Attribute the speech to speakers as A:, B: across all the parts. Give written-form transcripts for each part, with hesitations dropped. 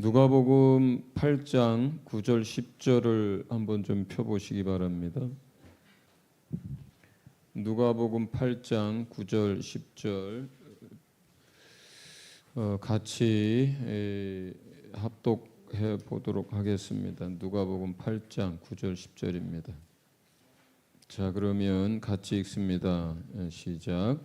A: 누가복음 8장 9절 10절을 한번 좀 펴보시기 바랍니다. 누가복음 8장 9절 10절 같이 합독해 보도록 하겠습니다. 누가복음 8장 9절 10절입니다. 자, 그러면 같이 읽습니다. 시작.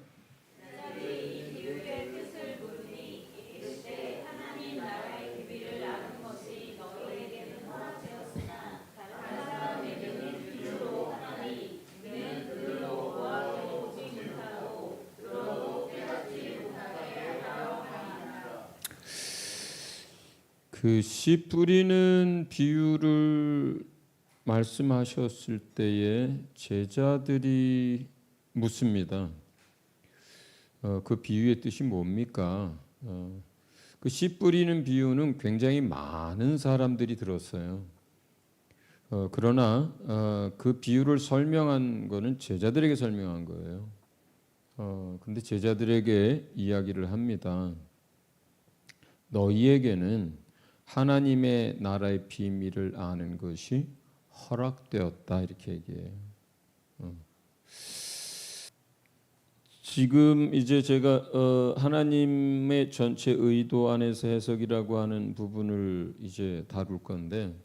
A: 그 씨 뿌리는 비유를 말씀하셨을 때에 제자들이 묻습니다. 그 비유의 뜻이 뭡니까? 그 씨 뿌리는 비유는 굉장히 많은 사람들이 들었어요. 그러나 그 비유를 설명한 거는 제자들에게 설명한 거예요. 근데 제자들에게 이야기를 합니다. 너희에게는 하나님의 나라의 비밀을 아는 것이 허락되었다, 이렇게 얘기해요. 지금 이제 제가 하나님의 전체 의도 안에서 해석이라고 하는 부분을 이제 다룰 건데,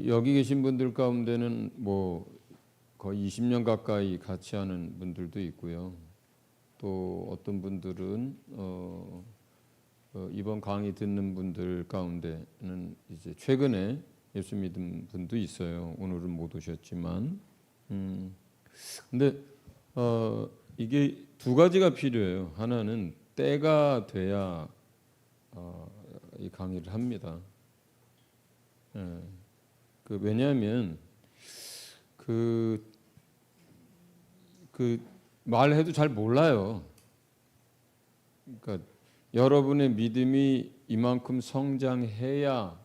A: 여기 계신 분들 가운데는 뭐 거의 20년 가까이 같이 하는 분들도 있고요. 또 어떤 분들은 이번 강의 듣는 분들 가운데는 이제 최근에 예수 믿은 분도 있어요. 오늘은 못 오셨지만, 근데 이게 두 가지가 필요해요. 하나는 때가 돼야 이 강의를 합니다. 왜냐하면 그 말해도 잘 몰라요. 그러니까 여러분의 믿음이 이만큼 성장해야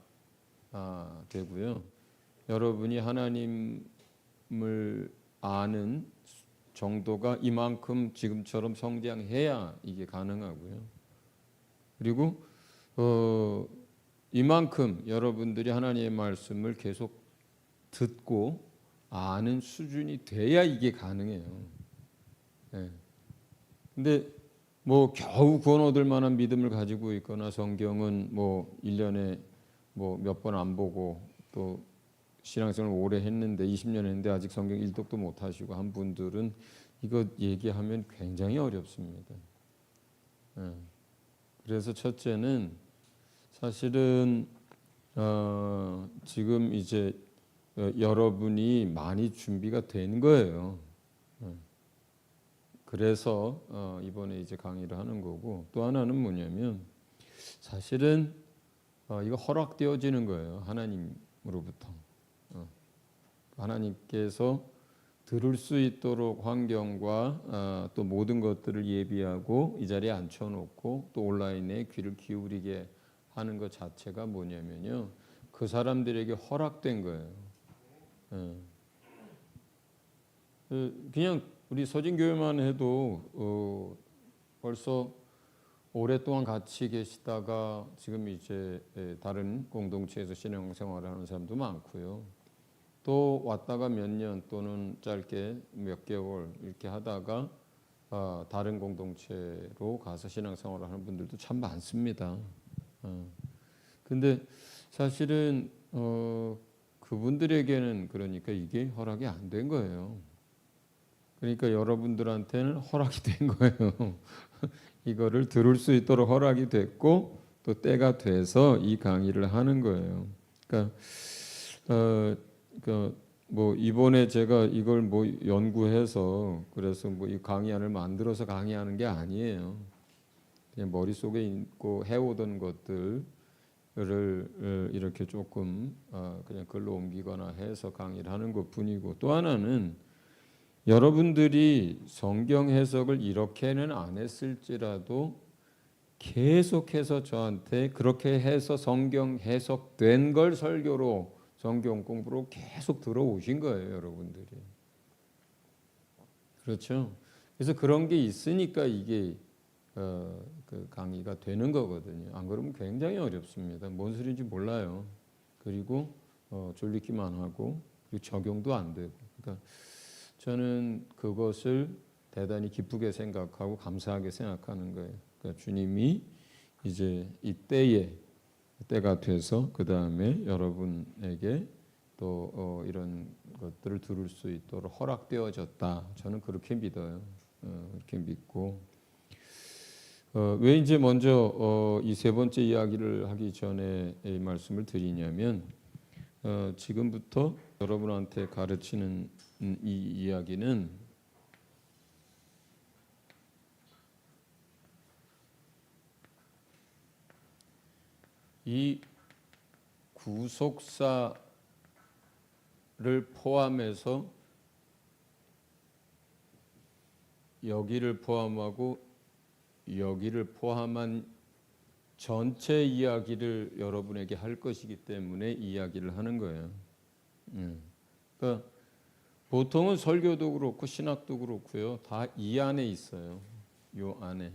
A: 되고요. 여러분이 하나님을 아는 정도가 이만큼 지금처럼 성장해야 이게 가능하고요. 그리고 이만큼 여러분들이 하나님의 말씀을 계속 듣고 아는 수준이 돼야 이게 가능해요. 근데 뭐 겨우 구원 얻을 만한 믿음을 가지고 있거나 성경은 뭐 1년에 뭐 몇 번 안 보고 또 신앙생활을 오래 했는데 20년 했는데 아직 성경 일독도 못 하시고 한 분들은 이거 얘기하면 굉장히 어렵습니다. 그래서 첫째는 사실은 지금 이제 여러분이 많이 준비가 된 거예요. 그래서 이번에 이제 강의를 하는 거고, 또 하나는 뭐냐면 사실은 이거 허락되어지는 거예요. 하나님으로부터. 하나님께서 들을 수 있도록 환경과 또 모든 것들을 예비하고 이 자리에 앉혀놓고 또 온라인에 귀를 기울이게 하는 것 자체가 뭐냐면요, 그 사람들에게 허락된 거예요. 그냥 우리 서진교회만 해도 벌써 오랫동안 같이 계시다가 지금 이제 다른 공동체에서 신앙생활을 하는 사람도 많고요. 또 왔다가 몇 년 또는 짧게 몇 개월 이렇게 하다가 다른 공동체로 가서 신앙생활을 하는 분들도 참 많습니다. 근데 사실은 그분들에게는 그러니까 이게 허락이 안 된 거예요. 그러니까 여러분들한테는 허락이 된 거예요. 이거를 들을 수 있도록 허락이 됐고 또 때가 돼서 이 강의를 하는 거예요. 그러니까 뭐 이번에 제가 이걸 뭐 연구해서 그래서 뭐 이 강의안을 만들어서 강의하는 게 아니에요. 그냥 머릿속에 있고 해오던 것들을 이렇게 조금 그냥 글로 옮기거나 해서 강의를 하는 것뿐이고, 또 하나는 여러분들이 성경 해석을 이렇게는 안 했을지라도 계속해서 저한테 그렇게 해서 성경 해석된 걸 설교로 성경 공부로 계속 들어오신 거예요, 여러분들이. 그렇죠? 그래서 그런 게 있으니까 이게 그 강의가 되는 거거든요. 안 그러면 굉장히 어렵습니다. 뭔 소리인지 몰라요. 그리고 졸리기만 하고 그리고 적용도 안 되고. 그러니까 저는 그것을 대단히 기쁘게 생각하고 감사하게 생각하는 거예요. 그러니까 주님이 이제 이 때가 돼서 그 다음에 여러분에게 또 이런 것들을 들을 수 있도록 허락되어졌다. 저는 그렇게 믿어요. 그렇게 믿고 왜 이제 먼저 이 세 번째 이야기를 하기 전에 이 말씀을 드리냐면 지금부터 여러분한테 가르치는 이 이야기는 이 구속사를 포함해서 여기를 포함하고 여기를 포함한 전체 이야기를 여러분에게 할 것이기 때문에 이야기를 하는 거예요. 그러니까 보통은 설교도 그렇고 신학도 그렇고요. 다 이 안에 있어요. 요 안에.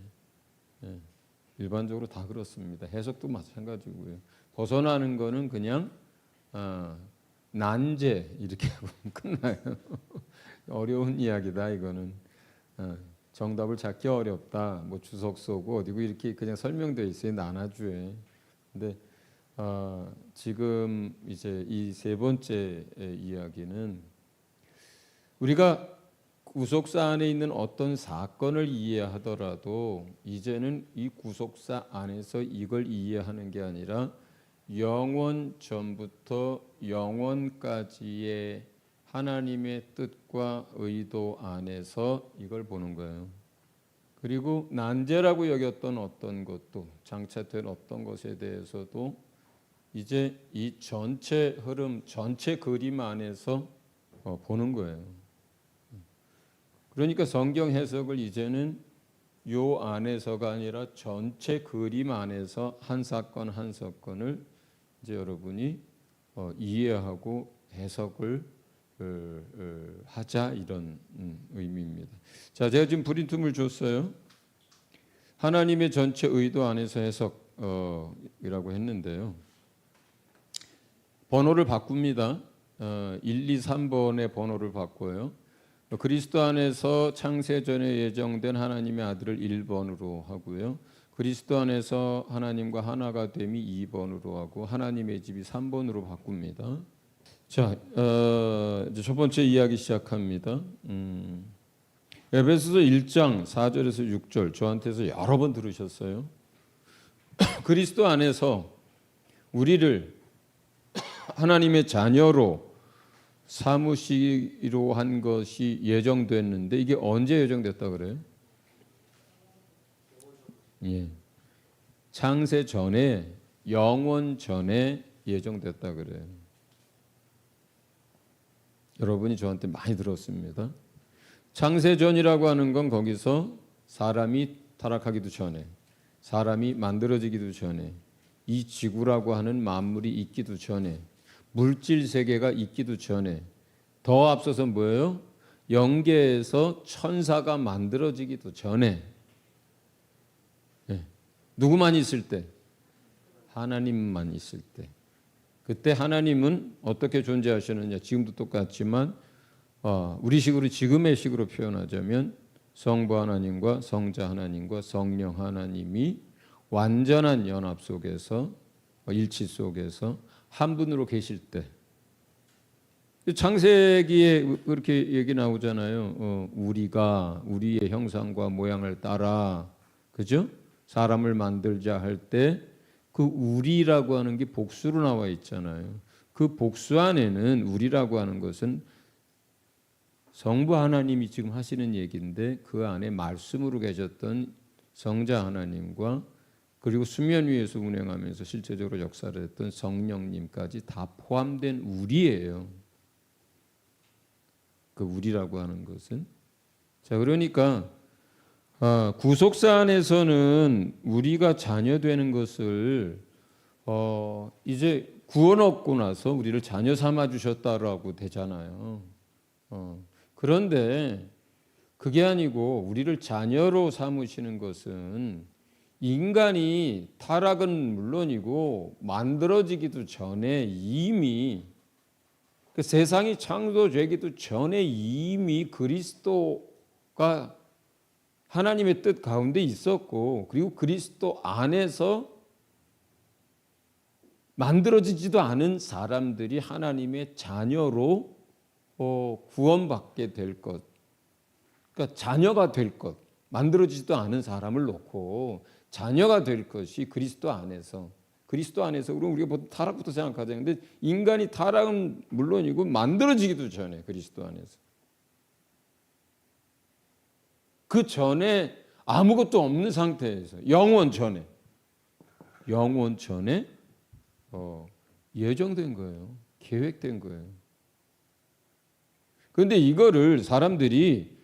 A: 일반적으로 다 그렇습니다. 해석도 마찬가지고요. 벗어나는 거는 그냥 난제 이렇게 보면 끝나요. 어려운 이야기다 이거는. 정답을 찾기 어렵다. 뭐 주석 쏘고 어디고 이렇게 그냥 설명되어 있어요. 나나주에. 근데 지금 이제 이 세 번째 이야기는 우리가 구속사 안에 있는 어떤 사건을 이해하더라도 이제는 이 구속사 안에서 이걸 이해하는 게 아니라 영원 전부터 영원까지의 하나님의 뜻과 의도 안에서 이걸 보는 거예요. 그리고 난제라고 여겼던 어떤 것도 장차된 어떤 것에 대해서도 이제 이 전체 흐름, 전체 그림 안에서 보는 거예요. 그러니까 성경 해석을 이제는 요 안에서가 아니라 전체 그림 안에서 한 사건 한 사건을 이제 여러분이 이해하고 해석을 하자 이런 의미입니다. 자, 제가 지금 프린트물 줬어요. 하나님의 전체 의도 안에서 해석이라고 했는데요. 번호를 바꿉니다. 1, 2, 3번의 번호를 바꿔요. 그리스도 안에서 창세 전에 예정된 하나님의 아들을 1번으로 하고요. 그리스도 안에서 하나님과 하나가 됨이 2번으로 하고 하나님의 집이 3번으로 바꿉니다. 자, 이제 첫 번째 이야기 시작합니다. 에베소서 1장 4절에서 6절 저한테서 여러 번 들으셨어요. 그리스도 안에서 우리를 하나님의 자녀로 삼으시기로 한 것이 예정됐는데 이게 언제 예정됐다 그래요? 예. 창세 전에 영원 전에 예정됐다 그래요. 여러분이 저한테 많이 들었습니다. 창세 전이라고 하는 건 거기서 사람이 타락하기도 전에, 사람이 만들어지기도 전에, 이 지구라고 하는 만물이 있기도 전에, 물질 세계가 있기도 전에, 더 앞서서 뭐예요? 영계에서 천사가 만들어지기도 전에, 누구만 있을 때? 하나님만 있을 때. 그때 하나님은 어떻게 존재하시느냐? 지금도 똑같지만 우리 식으로 지금의 식으로 표현하자면 성부 하나님과 성자 하나님과 성령 하나님이 완전한 연합 속에서 일치 속에서 한 분으로 계실 때 창세기에 그렇게 얘기 나오잖아요. 우리가 우리의 형상과 모양을 따라 그죠? 사람을 만들자 할 때 그 우리라고 하는 게 복수로 나와 있잖아요. 그 복수 안에는 우리라고 하는 것은 성부 하나님이 지금 하시는 얘기인데 그 안에 말씀으로 계셨던 성자 하나님과 그리고 수면 위에서 운행하면서 실제적으로 역사를 했던 성령님까지 다 포함된 우리예요. 그 우리라고 하는 것은 자 그러니까 구속사 안에서는 우리가 자녀되는 것을 이제 구원 얻고 나서 우리를 자녀 삼아 주셨다라고 되잖아요. 그런데 그게 아니고 우리를 자녀로 삼으시는 것은 인간이 타락은 물론이고 만들어지기도 전에 이미 그 세상이 창조되기도 전에 이미 그리스도가 하나님의 뜻 가운데 있었고, 그리고 그리스도 안에서 만들어지지도 않은 사람들이 하나님의 자녀로 구원받게 될 것, 그러니까 자녀가 될 것, 만들어지지도 않은 사람을 놓고 자녀가 될 것이 그리스도 안에서, 그럼 우리가 보통 타락부터 생각하잖아요. 근데 인간이 타락은 물론이고 만들어지기도 전에 그리스도 안에서, 그 전에 아무것도 없는 상태에서 영원 전에 예정된 거예요. 계획된 거예요. 그런데 이거를 사람들이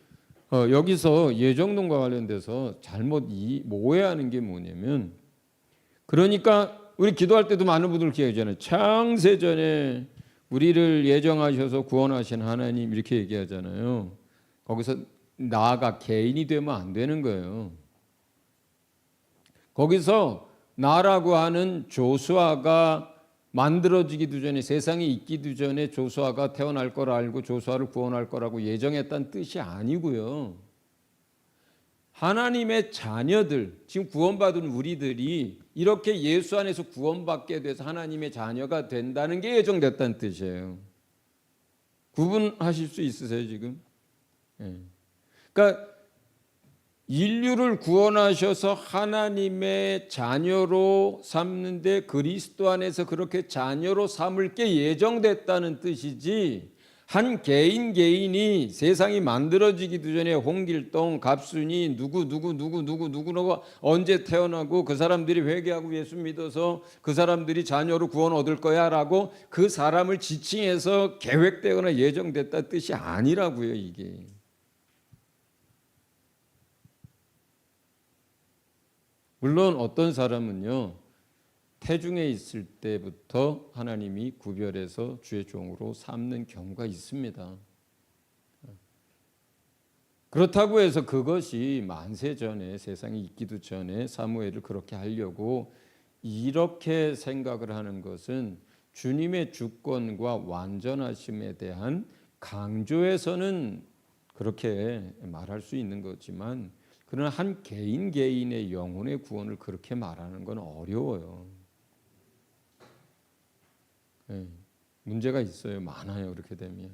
A: 여기서 예정론과 관련돼서 잘못 오해하는 게 뭐냐면, 그러니까 우리 기도할 때도 많은 분들 그렇게 얘기하잖아요. 창세전에 우리를 예정하셔서 구원하신 하나님, 이렇게 얘기하잖아요. 거기서 나가 개인이 되면 안 되는 거예요. 거기서 나라고 하는 조수아가 만들어지기도 전에, 세상에 있기도 전에 조수아가 태어날 걸 알고 조수아를 구원할 거라고 예정했다는 뜻이 아니고요. 하나님의 자녀들, 지금 구원받은 우리들이 이렇게 예수 안에서 구원받게 돼서 하나님의 자녀가 된다는 게 예정됐다는 뜻이에요. 구분하실 수 있으세요, 지금? 네. 그러니까 인류를 구원하셔서 하나님의 자녀로 삼는데 그리스도 안에서 그렇게 자녀로 삼을 게 예정됐다는 뜻이지, 한 개인이 세상이 만들어지기도 전에 홍길동, 갑순이 누구가 언제 태어나고 그 사람들이 회개하고 예수 믿어서 그 사람들이 자녀로 구원 얻을 거야 라고 그 사람을 지칭해서 계획되거나 예정됐다는 뜻이 아니라고요, 이게. 물론 어떤 사람은요, 태중에 있을 때부터 하나님이 구별해서 주의 종으로 삼는 경우가 있습니다. 그렇다고 해서 그것이 만세전에, 세상이 있기도 전에 사무엘을 그렇게 하려고 이렇게 생각을 하는 것은 주님의 주권과 완전하심에 대한 강조에서는 그렇게 말할 수 있는 거지만, 그러나 한 개인의 영혼의 구원을 그렇게 말하는 건 어려워요. 네, 문제가 있어요. 많아요. 그렇게 되면.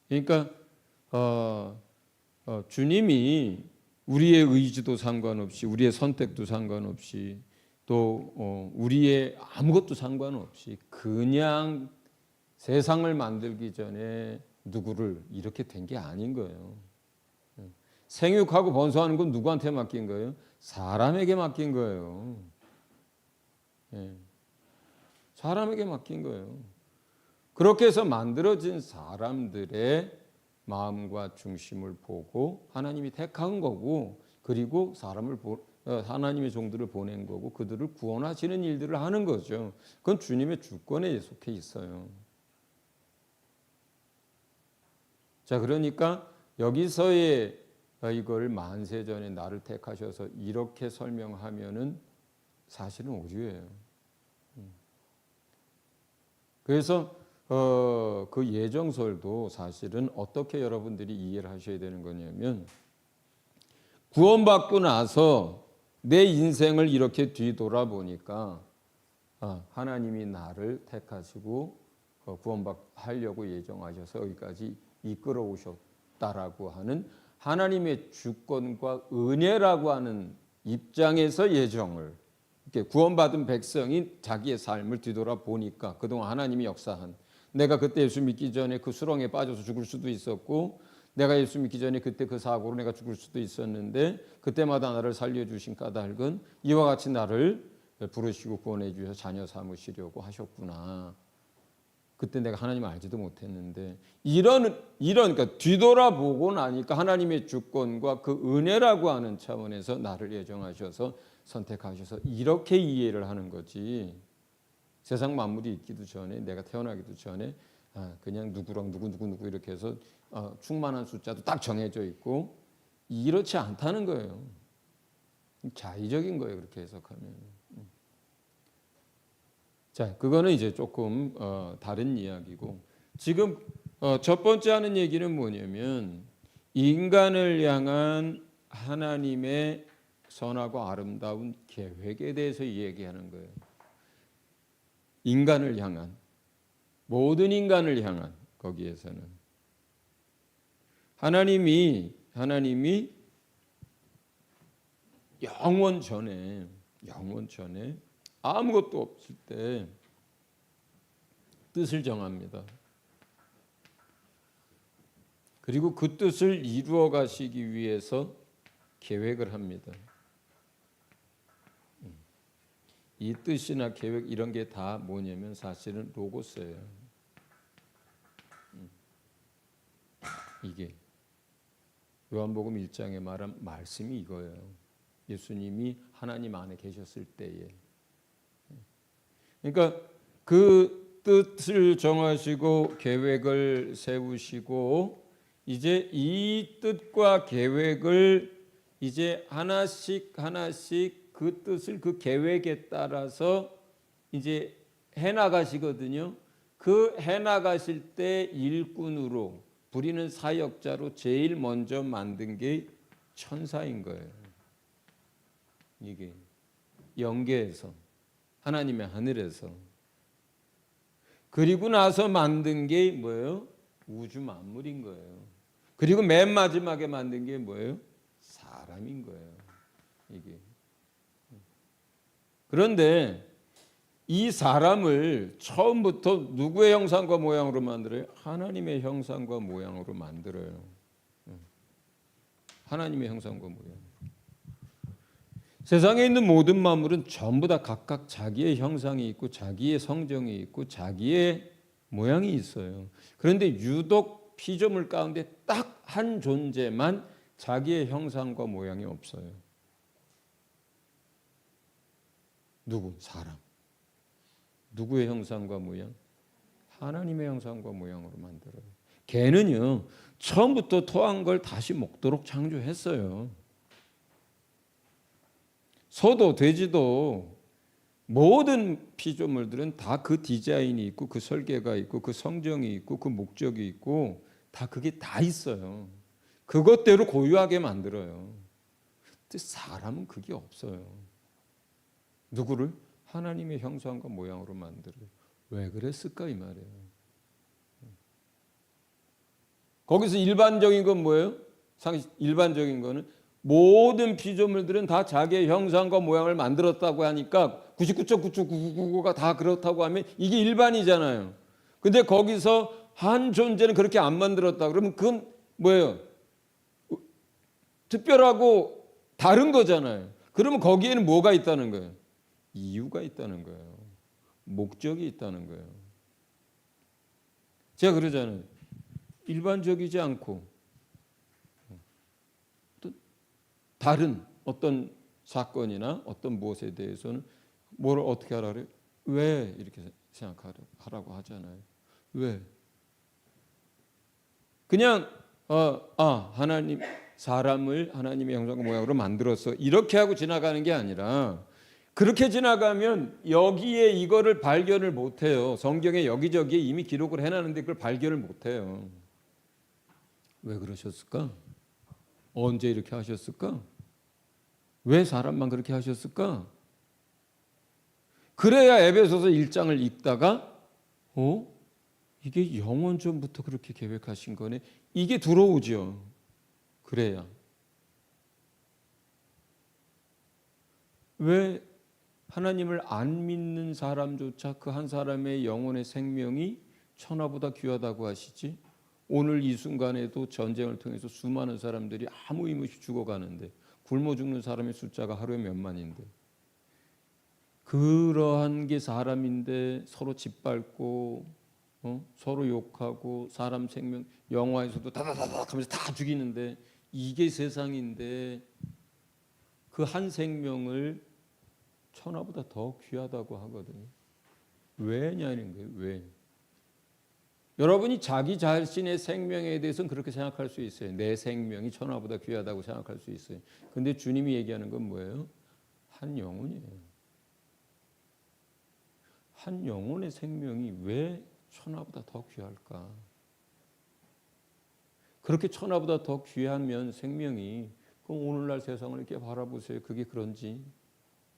A: 그러니까 주님이 우리의 의지도 상관없이, 우리의 선택도 상관없이, 또 우리의 아무것도 상관없이 그냥 세상을 만들기 전에 누구를 이렇게 된 게 아닌 거예요. 생육하고 번성하는 건 누구한테 맡긴 거예요? 사람에게 맡긴 거예요. 예. 사람에게 맡긴 거예요. 그렇게 해서 만들어진 사람들의 마음과 중심을 보고 하나님이 택한 거고, 그리고 하나님의 종들을 보낸 거고, 그들을 구원하시는 일들을 하는 거죠. 그건 주님의 주권에 속해 있어요. 자, 그러니까 여기서의 이걸 만세전에 나를 택하셔서 이렇게 설명하면은 사실은 오류예요. 그래서 그 예정설도 사실은 어떻게 여러분들이 이해를 하셔야 되는 거냐면, 구원받고 나서 내 인생을 이렇게 뒤돌아보니까 하나님이 나를 택하시고 구원하려고 예정하셔서 여기까지 이끌어 오셨다라고 하는 하나님의 주권과 은혜라고 하는 입장에서 예정을, 이렇게 구원받은 백성이 자기의 삶을 뒤돌아보니까 그동안 하나님이 역사한, 내가 그때 예수 믿기 전에 그 수렁에 빠져서 죽을 수도 있었고, 내가 예수 믿기 전에 그때 그 사고로 내가 죽을 수도 있었는데 그때마다 나를 살려주신 까닭은 이와 같이 나를 부르시고 구원해 주셔서 자녀 삼으시려고 하셨구나. 그때 내가 하나님을 알지도 못했는데, 그러니까 뒤돌아보고 나니까 하나님의 주권과 그 은혜라고 하는 차원에서 나를 예정하셔서 선택하셔서 이렇게 이해를 하는 거지, 세상 만물이 있기도 전에, 내가 태어나기도 전에 그냥 누구랑 누구 이렇게 해서 충만한 숫자도 딱 정해져 있고 이렇지 않다는 거예요. 자의적인 거예요. 그렇게 해석하면. 자, 그거는 이제 조금 다른 이야기고 지금 첫 번째 하는 얘기는 뭐냐면 인간을 향한 하나님의 선하고 아름다운 계획에 대해서 얘기하는 거예요. 인간을 향한 모든 인간을 향한 거기에서는 하나님이 영원 전에 아무것도 없을 때 뜻을 정합니다. 그리고 그 뜻을 이루어 가시기 위해서 계획을 합니다. 이 뜻이나 계획 이런 게 다 뭐냐면 사실은 로고스예요. 이게 요한복음 1장에 말한 말씀이 이거예요. 예수님이 하나님 안에 계셨을 때에. 그러니까 그 뜻을 정하시고 계획을 세우시고 이제 이 뜻과 계획을 이제 하나씩 그 뜻을 그 계획에 따라서 이제 해나가시거든요. 그 해나가실 때 일꾼으로 부리는 사역자로 제일 먼저 만든 게 천사인 거예요. 이게 영계에서 하나님의 하늘에서 그리고 나서 만든 게 뭐예요? 우주 만물인 거예요. 그리고 맨 마지막에 만든 게 뭐예요? 사람인 거예요. 이게. 그런데 이 사람을 처음부터 누구의 형상과 모양으로 만들어요? 하나님의 형상과 모양으로 만들어요. 하나님의 형상과 모양. 세상에 있는 모든 만물은 전부 다 각각 자기의 형상이 있고 자기의 성정이 있고 자기의 모양이 있어요. 그런데 유독 피조물 가운데 딱 한 존재만 자기의 형상과 모양이 없어요. 누구? 사람. 누구의 형상과 모양? 하나님의 형상과 모양으로 만들어요. 개는요, 처음부터 토한 걸 다시 먹도록 창조했어요. 소도 돼지도 모든 피조물들은 다 그 디자인이 있고 그 설계가 있고 그 성정이 있고 그 목적이 있고 다 그게 다 있어요. 그것대로 고유하게 만들어요. 근데 사람은 그게 없어요. 누구를? 하나님의 형상과 모양으로 만들어요. 왜 그랬을까 이 말이에요. 거기서 일반적인 건 뭐예요? 일반적인 거는 모든 피조물들은 다 자기의 형상과 모양을 만들었다고 하니까 99.999999가 다 그렇다고 하면 이게 일반이잖아요. 근데 거기서 한 존재는 그렇게 안 만들었다. 그러면 그건 뭐예요? 특별하고 다른 거잖아요. 그러면 거기에는 뭐가 있다는 거예요? 이유가 있다는 거예요. 목적이 있다는 거예요. 제가 그러잖아요. 일반적이지 않고 또 다른 어떤 사건이나 어떤 무엇에 대해서는 뭘 어떻게 하라 그래요? 왜 이렇게 생각하라고 하잖아요. 왜? 그냥 하나님 사람을 하나님의 형상과 모양으로 만들었어 이렇게 하고 지나가는 게 아니라 그렇게 지나가면 여기에 이거를 발견을 못해요. 성경에 여기저기에 이미 기록을 해놨는데 그걸 발견을 못해요. 왜 그러셨을까? 언제 이렇게 하셨을까? 왜 사람만 그렇게 하셨을까? 그래야 에베소서 1장을 읽다가 이게 영원 전부터 그렇게 계획하신 거네. 이게 들어오죠. 그래야. 왜 하나님을 안 믿는 사람조차 그 한 사람의 영혼의 생명이 천하보다 귀하다고 하시지? 오늘 이 순간에도 전쟁을 통해서 수많은 사람들이 아무 의미 없이 죽어가는데 굶어 죽는 사람의 숫자가 하루에 몇만인데 그러한 게 사람인데 서로 짓밟고 서로 욕하고 사람 생명 영화에서도 다다다닥 하면서 다 죽이는데 이게 세상인데 그 한 생명을 천하보다 더 귀하다고 하거든요. 왜냐는 거예요. 왜? 여러분이 자기 자신의 생명에 대해서는 그렇게 생각할 수 있어요. 내 생명이 천하보다 귀하다고 생각할 수 있어요. 근데 주님이 얘기하는 건 뭐예요? 한 영혼이에요. 한 영혼의 생명이 왜 천하보다 더 귀할까? 그렇게 천하보다 더 귀하면 생명이, 그럼 오늘날 세상을 이렇게 바라보세요. 그게 그런지.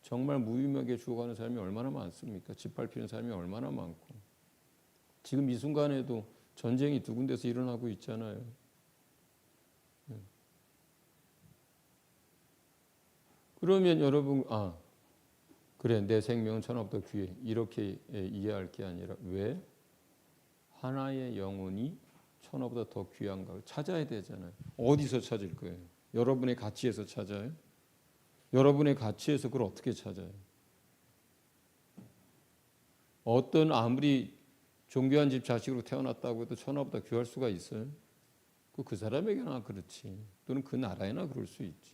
A: 정말 무유명하게 죽어가는 사람이 얼마나 많습니까? 짓밟히는 사람이 얼마나 많고. 지금 이 순간에도 전쟁이 두 군데서 일어나고 있잖아요. 그러면 여러분, 그래, 내 생명은 천하보다 귀해. 이렇게 이해할 게 아니라 왜 하나의 영혼이 천하보다 더 귀한가 찾아야 되잖아요. 어디서 찾을 거예요? 여러분의 가치에서 찾아요? 여러분의 가치에서 그걸 어떻게 찾아요? 어떤 아무리 존귀한 집 자식으로 태어났다고 해도 천하보다 귀할 수가 있어요? 그 사람에게나 그렇지. 또는 그 나라에나 그럴 수 있지.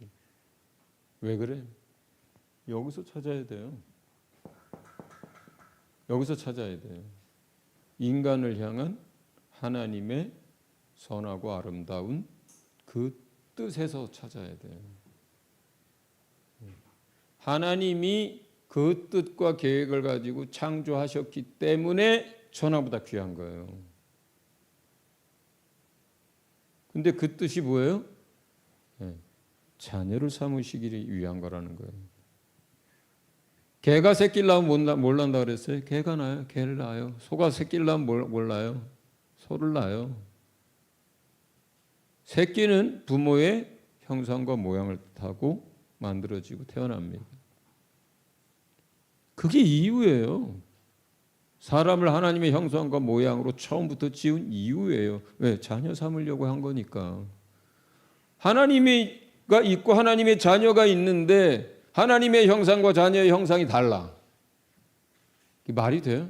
A: 왜 그래? 여기서 찾아야 돼요. 여기서 찾아야 돼요. 인간을 향한 하나님의 선하고 아름다운 그 뜻에서 찾아야 돼요. 하나님이 그 뜻과 계획을 가지고 창조하셨기 때문에 천하보다 귀한 거예요. 근데 그 뜻이 뭐예요? 자녀를 삼으시기를 위한 거라는 거예요. 개가 새끼를 낳으면 뭘 낳는다 그랬어요? 개가 낳아요. 개를 낳아요. 소가 새끼를 낳으면 뭘 낳아요? 소를 낳아요. 새끼는 부모의 형상과 모양을 타고 만들어지고 태어납니다. 그게 이유예요. 사람을 하나님의 형상과 모양으로 처음부터 지은 이유예요. 왜? 자녀 삼으려고 한 거니까. 하나님이가 있고 하나님의 자녀가 있는데 하나님의 형상과 자녀의 형상이 달라. 이게 말이 돼요?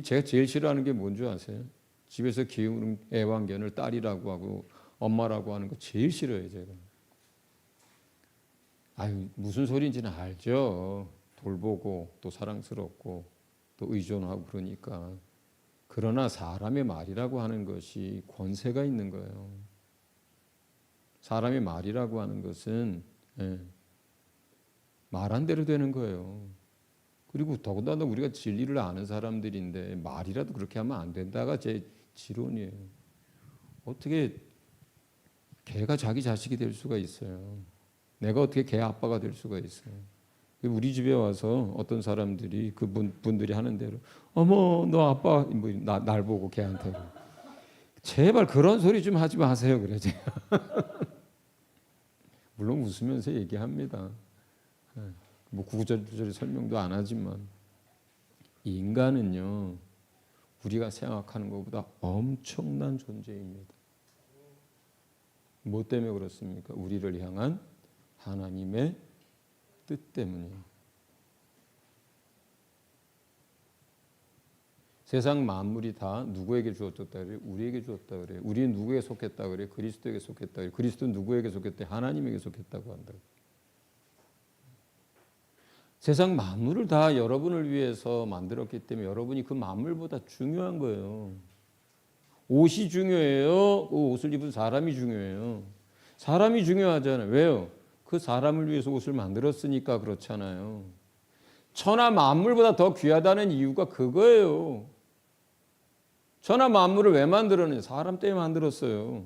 A: 제가 제일 싫어하는 게 뭔지 아세요? 집에서 키우는 애완견을 딸이라고 하고 엄마라고 하는 거 제일 싫어요, 제가. 무슨 소리인지는 알죠. 돌보고 또 사랑스럽고 또 의존하고 그러니까. 그러나 사람의 말이라고 하는 것이 권세가 있는 거예요. 사람의 말이라고 하는 것은 말한 대로 되는 거예요. 그리고 더군다나 우리가 진리를 아는 사람들인데 말이라도 그렇게 하면 안 된다가 제 지론이에요. 어떻게 개가 자기 자식이 될 수가 있어요. 내가 어떻게 개 아빠가 될 수가 있어요. 우리 집에 와서 어떤 사람들이 그분들이 하는 대로 어머 너 아빠 날 보고 걔한테 제발 그런 소리 좀 하지 마세요 그래 제가. 물론 웃으면서 얘기합니다. 뭐 구구절절 설명도 안 하지만 인간은요 우리가 생각하는 것보다 엄청난 존재입니다. 뭐 때문에 그렇습니까? 우리를 향한 하나님의 뜻 때문이에요. 세상 만물이 다 누구에게 주었다 그래요? 우리에게 주었다 그래요. 우리는 누구에게 속했다 그래요? 그리스도에게 속했다 그래요. 그리스도는 누구에게 속했대? 하나님에게 속했다고 한다. 세상 만물을 다 여러분을 위해서 만들었기 때문에 여러분이 그 만물보다 중요한 거예요. 옷이 중요해요? 그 옷을 입은 사람이 중요해요? 사람이 중요하잖아요. 왜요? 그 사람을 위해서 옷을 만들었으니까 그렇잖아요. 천하 만물보다 더 귀하다는 이유가 그거예요. 천하 만물을 왜 만들었느냐? 사람 때문에 만들었어요.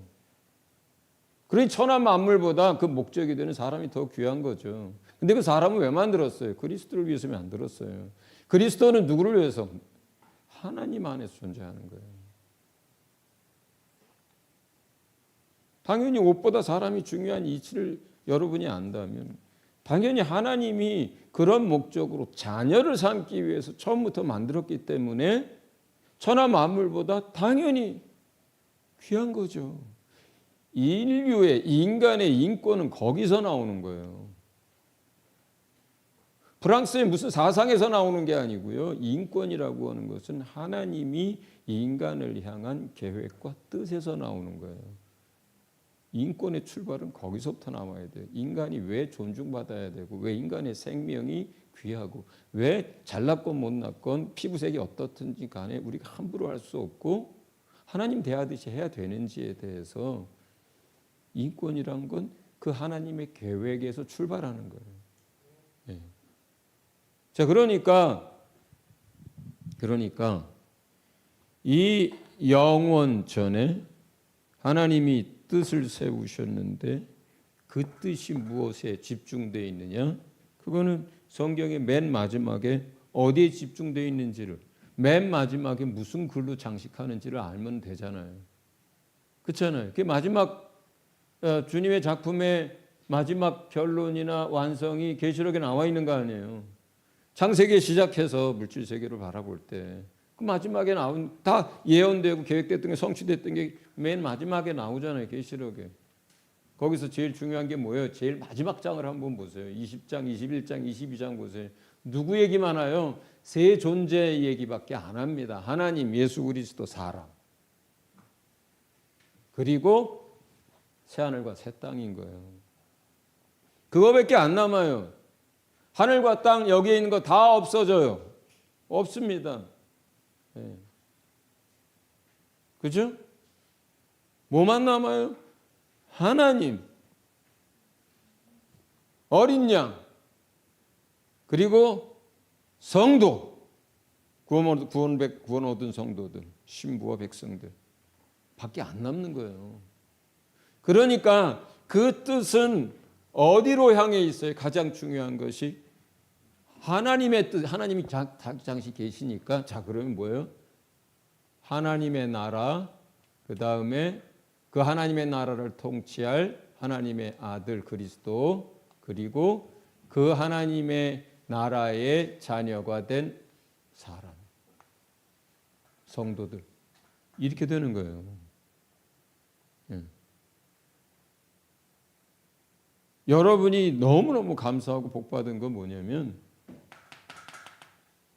A: 그러니 천하 만물보다 그 목적이 되는 사람이 더 귀한 거죠. 근데 그 사람은 왜 만들었어요? 그리스도를 위해서 만들었어요. 그리스도는 누구를 위해서? 하나님 안에서 존재하는 거예요. 당연히 옷보다 사람이 중요한 이치를 여러분이 안다면 당연히 하나님이 그런 목적으로 자녀를 삼기 위해서 처음부터 만들었기 때문에 천하 만물보다 당연히 귀한 거죠. 인류의 인간의 인권은 거기서 나오는 거예요. 프랑스의 무슨 사상에서 나오는 게 아니고요. 인권이라고 하는 것은 하나님이 인간을 향한 계획과 뜻에서 나오는 거예요. 인권의 출발은 거기서부터 나와야 돼요. 인간이 왜 존중받아야 되고 왜 인간의 생명이 귀하고 왜 잘났건 못났건 피부색이 어떻든지 간에 우리가 함부로 할 수 없고 하나님 대하듯이 해야 되는지에 대해서 인권이란 건 그 하나님의 계획에서 출발하는 거예요. 예. 자, 그러니까 이 영원 전에 하나님이 뜻을 세우셨는데 그 뜻이 무엇에 집중되어 있느냐? 그거는 성경의 맨 마지막에 어디에 집중되어 있는지를, 맨 마지막에 무슨 글로 장식하는지를 알면 되잖아요. 그렇잖아요. 그 마지막 주님의 작품의 마지막 결론이나 완성이 계시록에 나와 있는 거 아니에요. 창세기에 시작해서 물질 세계를 바라볼 때 그 마지막에 나온 다 예언되고 계획됐던 게 성취됐던 게 맨 마지막에 나오잖아요. 계시록에. 거기서 제일 중요한 게 뭐예요? 제일 마지막 장을 한번 보세요. 20장, 21장, 22장 보세요. 누구 얘기만 해요? 세 존재 얘기밖에 안 합니다. 하나님, 예수 그리스도, 사람. 그리고 새하늘과 새 땅인 거예요. 그거밖에 안 남아요. 하늘과 땅 여기에 있는 거 다 없어져요. 없습니다. 네. 그죠? 뭐만 남아요? 하나님, 어린 양, 그리고 성도, 구원 얻은 성도들, 신부와 백성들 밖에 안 남는 거예요. 그러니까 그 뜻은 어디로 향해 있어요? 가장 중요한 것이 하나님의 뜻, 하나님이 당시 계시니까, 자, 그러면 뭐예요? 하나님의 나라, 그 다음에 그 하나님의 나라를 통치할 하나님의 아들 그리스도, 그리고 그 하나님의 나라의 자녀가 된 사람, 성도들, 이렇게 되는 거예요. 여러분이 너무너무 감사하고 복받은 건 뭐냐면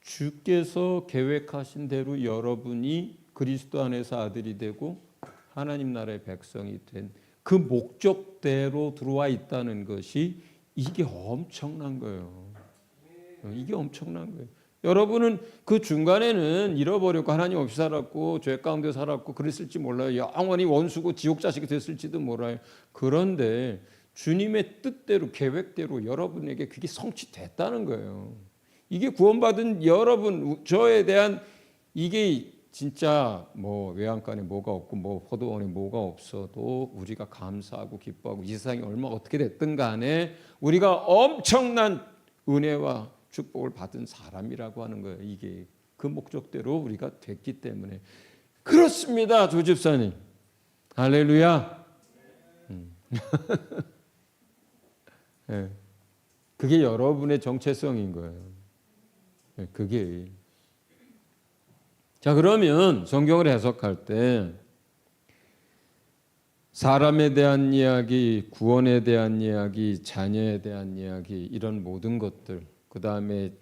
A: 주께서 계획하신 대로 여러분이 그리스도 안에서 아들이 되고 하나님 나라의 백성이 된 그 목적대로 들어와 있다는 것이 이게 엄청난 거예요. 이게 엄청난 거예요. 여러분은 그 중간에는 잃어버렸고 하나님 없이 살았고 죄 가운데 살았고 그랬을지 몰라요. 영원히 원수고 지옥 자식이 됐을지도 몰라요. 그런데 주님의 뜻대로 계획대로 여러분에게 그게 성취됐다는 거예요. 이게 구원받은 여러분, 저에 대한 이게 진짜 뭐 외양간에 뭐가 없고 뭐 포도원에 뭐가 없어도 우리가 감사하고 기뻐하고 이 세상이 얼마 어떻게 됐든 간에 우리가 엄청난 은혜와 축복을 받은 사람이라고 하는 거예요. 이게 그 목적대로 우리가 됐기 때문에 그렇습니다. 조 집사님. 할렐루야. 네. 그게 여러분의 정체성인 거예요. 네, 그게. 자, 그러면 성경을 해석할 때 사람에 대한 이야기, 구원에 대한 이야기, 자녀에 대한 이야기, 이런 모든 것들, 그 다음에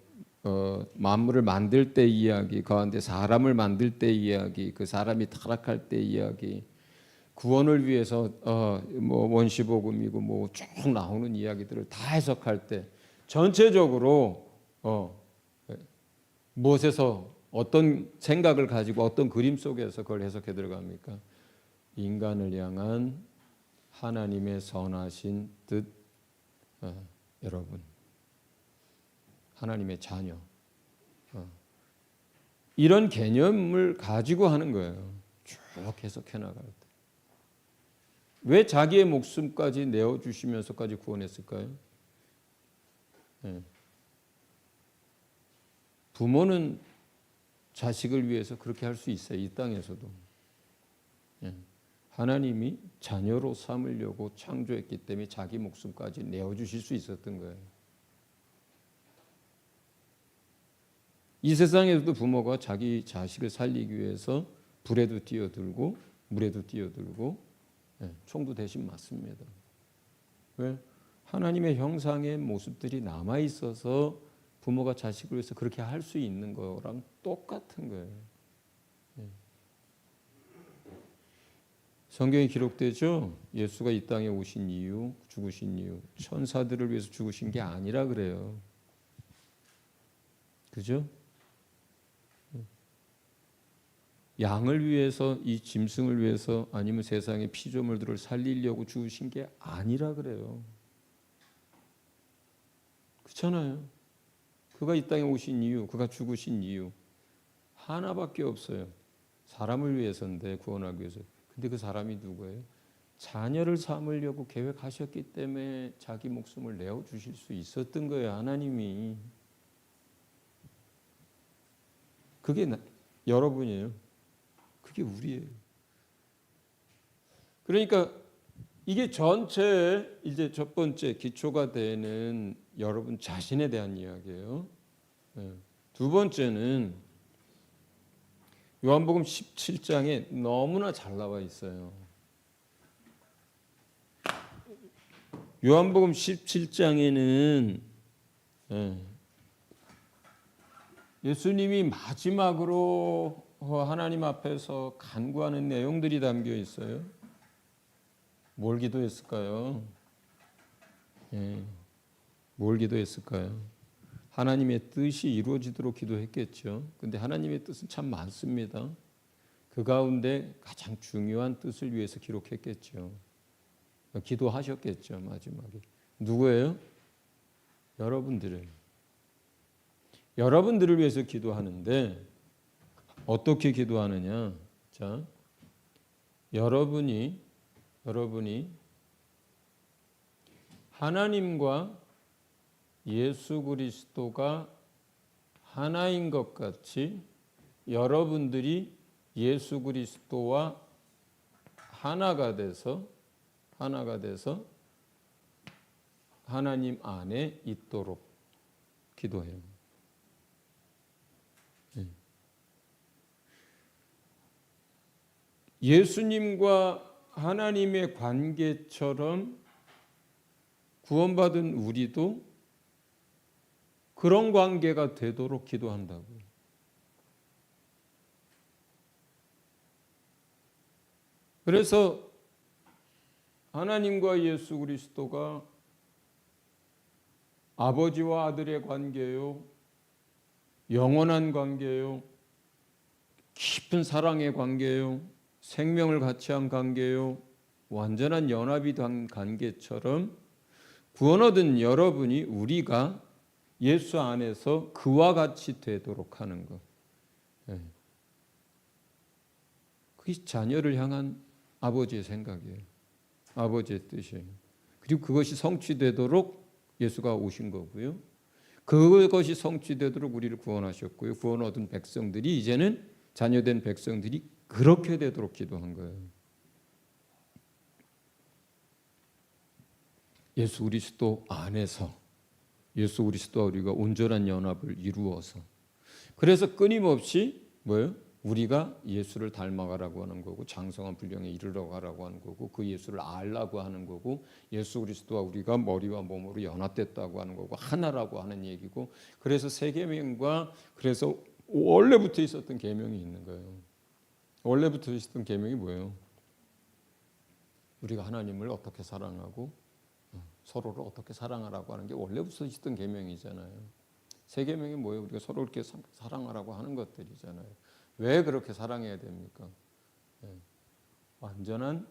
A: 만물을 만들 때 이야기, 가운데 사람을 만들 때 이야기, 그 사람이 타락할 때 이야기, 구원을 위해서 뭐 원시복음이고 뭐 쭉 나오는 이야기들을 다 해석할 때 전체적으로 무엇에서 어떤 생각을 가지고 어떤 그림 속에서 그걸 해석해 들어갑니까? 인간을 향한 하나님의 선하신 뜻, 여러분, 하나님의 자녀, 이런 개념을 가지고 하는 거예요. 쭉 해석해 나갈 때. 왜 자기의 목숨까지 내어주시면서까지 구원했을까요? 부모는 자식을 위해서 그렇게 할 수 있어요. 이 땅에서도. 하나님이 자녀로 삼으려고 창조했기 때문에 자기 목숨까지 내어주실 수 있었던 거예요. 이 세상에서도 부모가 자기 자식을 살리기 위해서 불에도 뛰어들고 물에도 뛰어들고 총도 대신 맞습니다. 왜? 하나님의 형상의 모습들이 남아 있어서 부모가 자식을 위해서 그렇게 할 수 있는 거랑 똑같은 거예요. 성경에 기록되죠. 예수가 이 땅에 오신 이유, 죽으신 이유, 천사들을 위해서 죽으신 게 아니라 그래요. 그죠? 양을 위해서, 이 짐승을 위해서, 아니면 세상의 피조물들을 살리려고 죽으신 게 아니라 그래요. 그렇잖아요. 그가 이 땅에 오신 이유, 그가 죽으신 이유 하나밖에 없어요. 사람을 위해서인데, 구원하기 위해서. 근데 그 사람이 누구예요? 자녀를 삼으려고 계획하셨기 때문에 자기 목숨을 내어주실 수 있었던 거예요. 하나님이. 그게 여러분이에요. 그게 우리예요. 그러니까 이게 전체 이제 첫 번째 기초가 되는 여러분 자신에 대한 이야기예요. 두 번째는 요한복음 17장에 너무나 잘 나와 있어요. 요한복음 17장에는 예수님이 마지막으로 하나님 앞에서 간구하는 내용들이 담겨 있어요. 뭘 기도했을까요? 뭘 기도했을까요? 하나님의 뜻이 이루어지도록 기도했겠죠. 근데 하나님의 뜻은 참 많습니다. 그 가운데 가장 중요한 뜻을 위해서 기록했겠죠. 기도하셨겠죠, 마지막에. 누구예요? 여러분들을 위해서 기도하는데 어떻게 기도하느냐? 자, 여러분이 하나님과 예수 그리스도가 하나인 것 같이 여러분들이 예수 그리스도와 하나가 돼서 하나님 안에 있도록 기도해요. 예수님과 하나님의 관계처럼 구원받은 우리도 그런 관계가 되도록 기도한다고요. 그래서 하나님과 예수 그리스도가 아버지와 아들의 관계요, 영원한 관계요, 깊은 사랑의 관계요, 생명을 같이 한 관계요, 완전한 연합이 된 관계처럼 구원 얻은 여러분이 우리가 예수 안에서 그와 같이 되도록 하는 것. 그게 자녀를 향한 아버지의 생각이에요. 아버지의 뜻이에요. 그리고 그것이 성취되도록 예수가 오신 거고요. 그것이 성취되도록 우리를 구원하셨고요. 구원 얻은 백성들이 이제는 자녀된 백성들이 그렇게 되도록 기도한 거예요. 예수 그리스도 안에서 예수 그리스도와 우리가 온전한 연합을 이루어서 그래서 끊임없이 뭐예요? 우리가 예수를 닮아가라고 하는 거고 장성한 분량에 이르러 가라고 하는 거고 그 예수를 알라고 하는 거고 예수 그리스도와 우리가 머리와 몸으로 연합됐다고 하는 거고 하나라고 하는 얘기고 그래서 세 계명과 그래서 원래부터 있었던 계명이 있는 거예요. 원래부터 있었던 계명이 뭐예요? 우리가 하나님을 어떻게 사랑하고 서로를 어떻게 사랑하라고 하는 게 원래부터 있었던 계명이잖아요. 세 계명이 뭐예요? 우리가 서로 이렇게 사랑하라고 하는 것들이잖아요. 왜 그렇게 사랑해야 됩니까? 완전한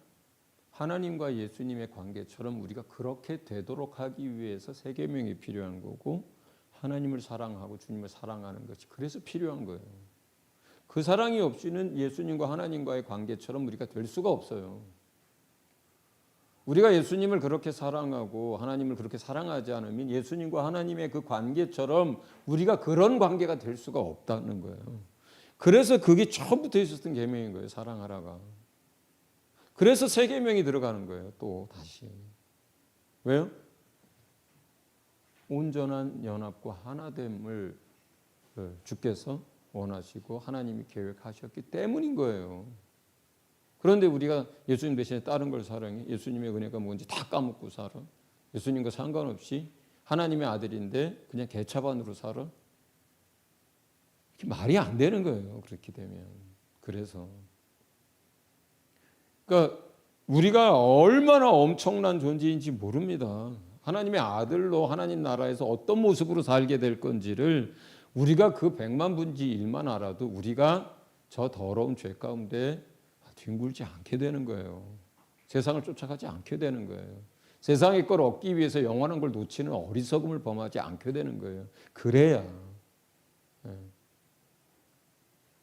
A: 하나님과 예수님의 관계처럼 우리가 그렇게 되도록 하기 위해서 세 계명이 필요한 거고 하나님을 사랑하고 주님을 사랑하는 것이 그래서 필요한 거예요. 그 사랑이 없이는 예수님과 하나님과의 관계처럼 우리가 될 수가 없어요. 우리가 예수님을 그렇게 사랑하고 하나님을 그렇게 사랑하지 않으면 예수님과 하나님의 그 관계처럼 우리가 그런 관계가 될 수가 없다는 거예요. 그래서 그게 처음부터 있었던 계명인 거예요. 사랑하라가. 그래서 세 계명이 들어가는 거예요. 또 다시. 왜요? 온전한 연합과 하나됨을 주께서 원하시고 하나님이 계획하셨기 때문인 거예요. 그런데 우리가 예수님 대신에 다른 걸 사랑해. 예수님의 은혜가 뭔지 다 까먹고 살아. 예수님과 상관없이 하나님의 아들인데 그냥 개차반으로 살아. 말이 안 되는 거예요. 그렇게 되면. 그래서 그러니까 우리가 얼마나 엄청난 존재인지 모릅니다. 하나님의 아들로 하나님 나라에서 어떤 모습으로 살게 될 건지를 우리가 그 100만 분지 1만 알아도 우리가 저 더러운 죄 가운데 뒹굴지 않게 되는 거예요. 세상을 쫓아가지 않게 되는 거예요. 세상의 걸 얻기 위해서 영원한 걸 놓치는 어리석음을 범하지 않게 되는 거예요. 그래야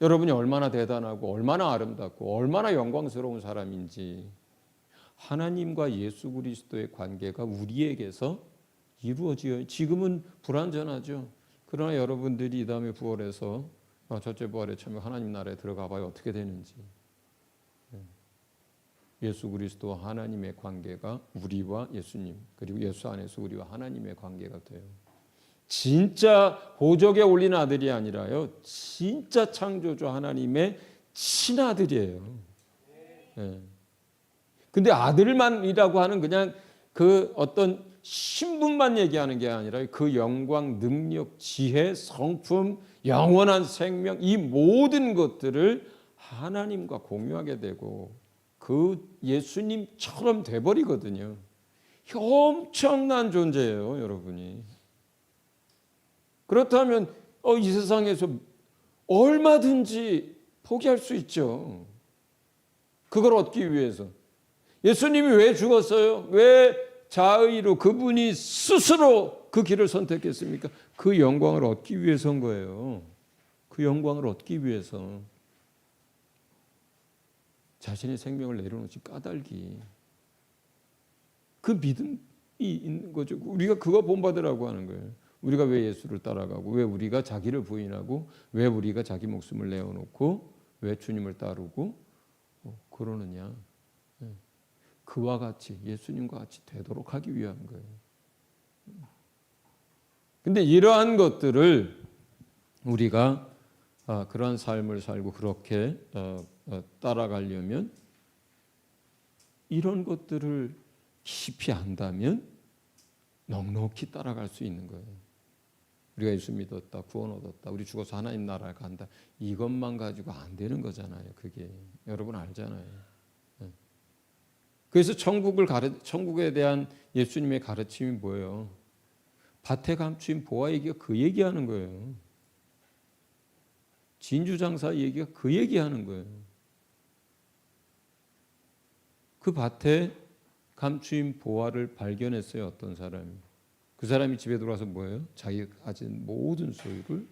A: 여러분이 얼마나 대단하고 얼마나 아름답고 얼마나 영광스러운 사람인지 하나님과 예수 그리스도의 관계가 우리에게서 이루어져요. 지금은 불완전하죠. 그러나 여러분들이 이 다음에 부활해서 첫째 부활에 참여 하나님 나라에 들어가 봐요. 어떻게 되는지. 예수 그리스도와 하나님의 관계가 우리와 예수님 그리고 예수 안에서 우리와 하나님의 관계가 돼요. 진짜 보적에 올린 아들이 아니라요. 진짜 창조주 하나님의 친아들이에요. 근데 아들만이라고 하는 그냥 그 어떤 신분만 얘기하는 게 아니라 그 영광, 능력, 지혜, 성품, 영원한 생명 이 모든 것들을 하나님과 공유하게 되고 그 예수님처럼 돼버리거든요. 엄청난 존재예요, 여러분이. 그렇다면 이 세상에서 얼마든지 포기할 수 있죠. 그걸 얻기 위해서. 예수님이 왜 죽었어요? 왜 자의로 그분이 스스로 그 길을 선택했습니까? 그 영광을 얻기 위해서인 거예요. 그 영광을 얻기 위해서. 자신의 생명을 내려놓지 까닭이. 그 믿음이 있는 거죠. 우리가 그거 본받으라고 하는 거예요. 우리가 왜 예수를 따라가고 왜 우리가 자기를 부인하고 왜 우리가 자기 목숨을 내어놓고 왜 주님을 따르고 그러느냐. 그와 같이 예수님과 같이 되도록 하기 위한 거예요. 근데 이러한 것들을 우리가 그러한 삶을 살고 그렇게 따라가려면 이런 것들을 깊이 안다면 넉넉히 따라갈 수 있는 거예요. 우리가 예수 믿었다, 구원 얻었다, 우리 죽어서 하나님 나라에 간다. 이것만 가지고 안 되는 거잖아요. 그게 여러분 알잖아요. 그래서 천국에 대한 예수님의 가르침이 뭐예요? 밭에 감추인 보화 얘기가 그 얘기하는 거예요. 진주장사 얘기가 그 얘기하는 거예요. 그 밭에 감추인 보화를 발견했어요. 어떤 사람이. 그 사람이 집에 들어와서 뭐예요? 자기가 가진 모든 소유를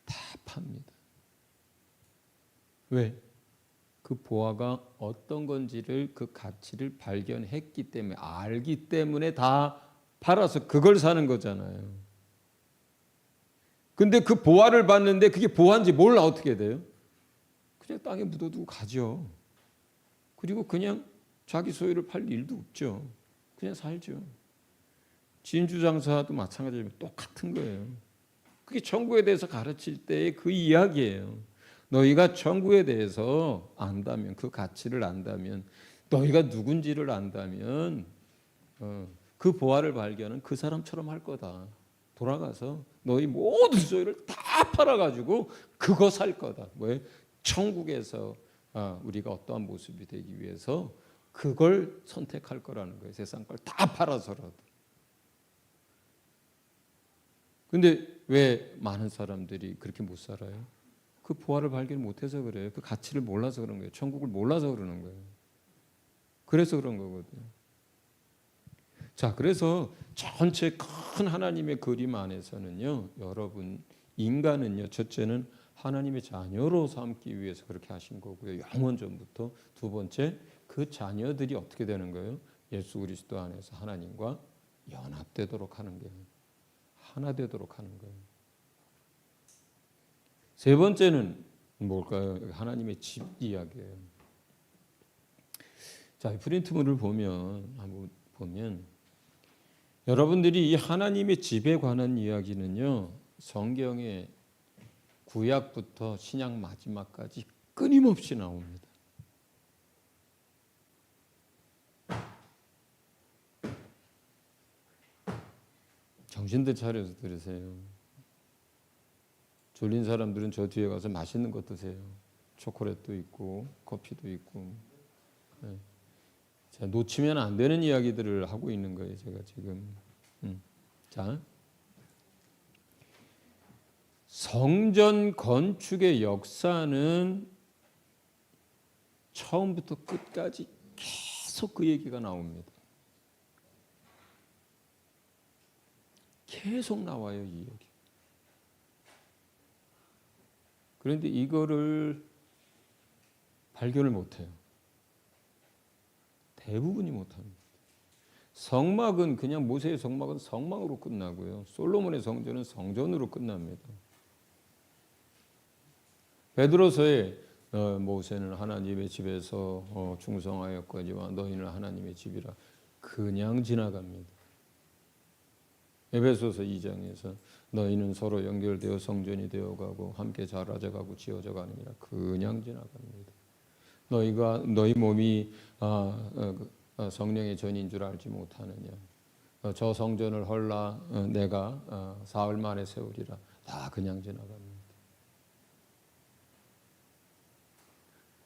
A: 다 팝니다. 왜? 그 보화가 어떤 건지를 그 가치를 발견했기 때문에 알기 때문에 다 팔아서 그걸 사는 거잖아요. 근데 그 보화를 봤는데 그게 보화인지 몰라 어떻게 돼요? 그냥 땅에 묻어두고 가죠. 그리고 그냥 자기 소유를 팔 일도 없죠. 그냥 살죠. 진주장사도 마찬가지로 똑같은 거예요. 그게 천국에 대해서 가르칠 때의 그 이야기예요. 너희가 천국에 대해서 안다면 그 가치를 안다면 너희가 누군지를 안다면 그 보화를 발견은 그 사람처럼 할 거다. 돌아가서 너희 모든 소유를 다 팔아가지고 그거 살 거다. 왜? 천국에서 우리가 어떠한 모습이 되기 위해서 그걸 선택할 거라는 거예요. 세상 걸 다 팔아서라도. 근데 왜 많은 사람들이 그렇게 못 살아요? 그 보화를 발견 못해서 그래요. 그 가치를 몰라서 그런 거예요. 천국을 몰라서 그러는 거예요. 그래서 그런 거거든요. 자, 그래서 전체 큰 하나님의 그림 안에서는요, 여러분 인간은요, 첫째는 하나님의 자녀로 삼기 위해서 그렇게 하신 거고요. 영원 전부터. 두 번째, 그 자녀들이 어떻게 되는 거예요? 예수 그리스도 안에서 하나님과 연합되도록 하는 거예요. 하나 되도록 하는 거예요. 세 번째는 뭘까요? 하나님의 집 이야기예요. 자, 프린트물을 한번 보면 여러분들이 이 하나님의 집에 관한 이야기는요, 성경의 구약부터 신약 마지막까지 끊임없이 나옵니다. 정신들 차려서 들으세요. 졸린 사람들은 저 뒤에 가서 맛있는 거 드세요. 초콜릿도 있고 커피도 있고. 네. 자, 놓치면 안 되는 이야기들을 하고 있는 거예요. 제가 지금. 자, 성전 건축의 역사는 처음부터 끝까지 계속 그 얘기가 나옵니다. 계속 나와요, 이 얘기. 그런데 이거를 발견을 못해요. 대부분이 못합니다. 성막은 그냥 모세의 성막은 성막으로 끝나고요. 솔로몬의 성전은 성전으로 끝납니다. 베드로서에 모세는 하나님의 집에서 충성하였거니와 너희는 하나님의 집이라 그냥 지나갑니다. 에베소서 2장에서 너희는 서로 연결되어 성전이 되어가고 함께 자라져가고 지어져 가느니라 그냥 지나갑니다. 너희 몸이 성령의 전인 줄 알지 못하느냐. 저 성전을 헐라 내가 사흘 만에 세우리라. 다 그냥 지나갑니다.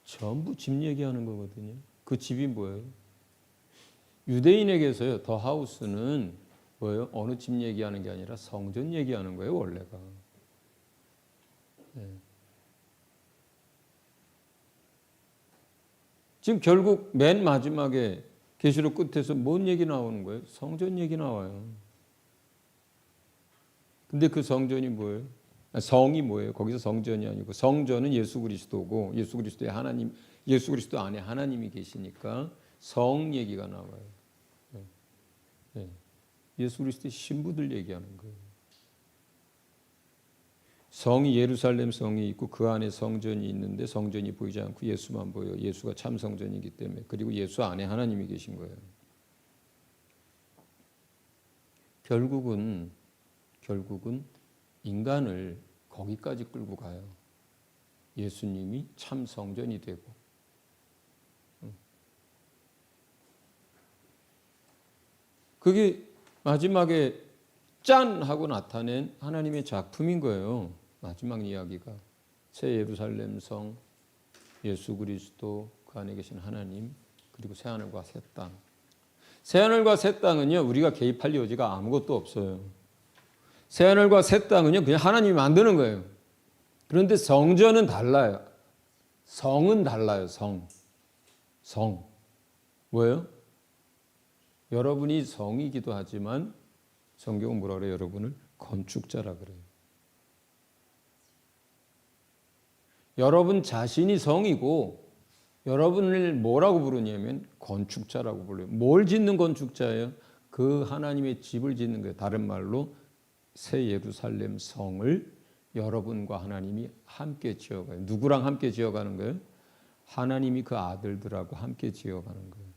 A: 전부 집 얘기하는 거거든요. 그 집이 뭐예요? 유대인에게서요, 더 하우스는 뭐예요? 어느 집 얘기하는 게 아니라 성전 얘기하는 거예요, 원래가. 네. 지금 결국 맨 마지막에 계시록 끝에서 뭔 얘기 나오는 거예요? 성전 얘기 나와요. 근데 그 성전이 뭐예요? 성이 뭐예요? 거기서 성전이 아니고 성전은 예수 그리스도고 예수 그리스도의 하나님, 예수 그리스도 안에 하나님이 계시니까 성 얘기가 나와요. 네. 네. 예수 그리스도의 신부들 얘기하는 거예요. 성이 예루살렘 성이 있고 그 안에 성전이 있는데 성전이 보이지 않고 예수만 보여. 예수가 참 성전이기 때문에. 그리고 예수 안에 하나님이 계신 거예요. 결국은 인간을 거기까지 끌고 가요. 예수님이 참 성전이 되고. 그게 마지막에 짠 하고 나타낸 하나님의 작품인 거예요. 마지막 이야기가 새 예루살렘 성, 예수 그리스도, 그 안에 계신 하나님, 그리고 새하늘과 새 땅. 새하늘과 새 땅은요, 우리가 개입할 여지가 아무것도 없어요. 새하늘과 새 땅은요, 그냥 하나님이 만드는 거예요. 그런데 성전은 달라요. 성은 달라요. 성. 뭐예요? 여러분이 성이기도 하지만 성경은 뭐라 그래요? 여러분을 건축자라 그래요. 여러분 자신이 성이고 여러분을 뭐라고 부르냐면 건축자라고 불러요. 뭘 짓는 건축자예요? 그 하나님의 집을 짓는 거예요. 다른 말로 새 예루살렘 성을 여러분과 하나님이 함께 지어가요. 누구랑 함께 지어가는 거예요? 하나님이 그 아들들하고 함께 지어가는 거예요.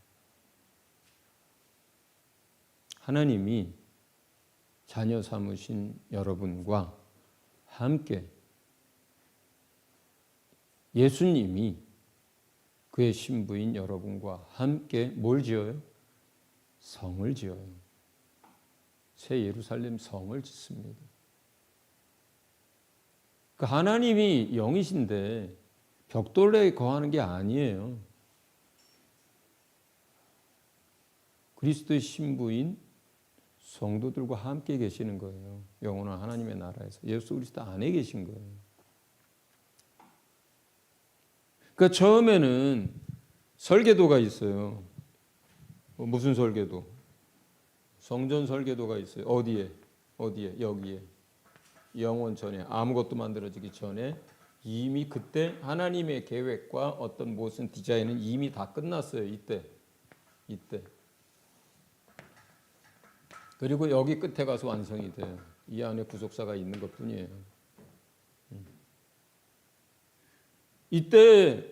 A: 하나님이 자녀 삼으신 여러분과 함께 예수님이 그의 신부인 여러분과 함께 뭘 지어요? 성을 지어요. 새 예루살렘 성을 짓습니다. 그 하나님이 영이신데 벽돌에 거하는 게 아니에요. 그리스도의 신부인 성도들과 함께 계시는 거예요. 영원한 하나님의 나라에서 예수 그리스도 안에 계신 거예요. 그러니까 처음에는 설계도가 있어요. 무슨 설계도? 성전 설계도가 있어요. 어디에? 여기에. 영원 전에, 아무것도 만들어지기 전에 이미 그때 하나님의 계획과 어떤 무슨 디자인은 이미 다 끝났어요. 이때. 그리고 여기 끝에 가서 완성이 돼요. 이 안에 구속사가 있는 것뿐이에요. 이때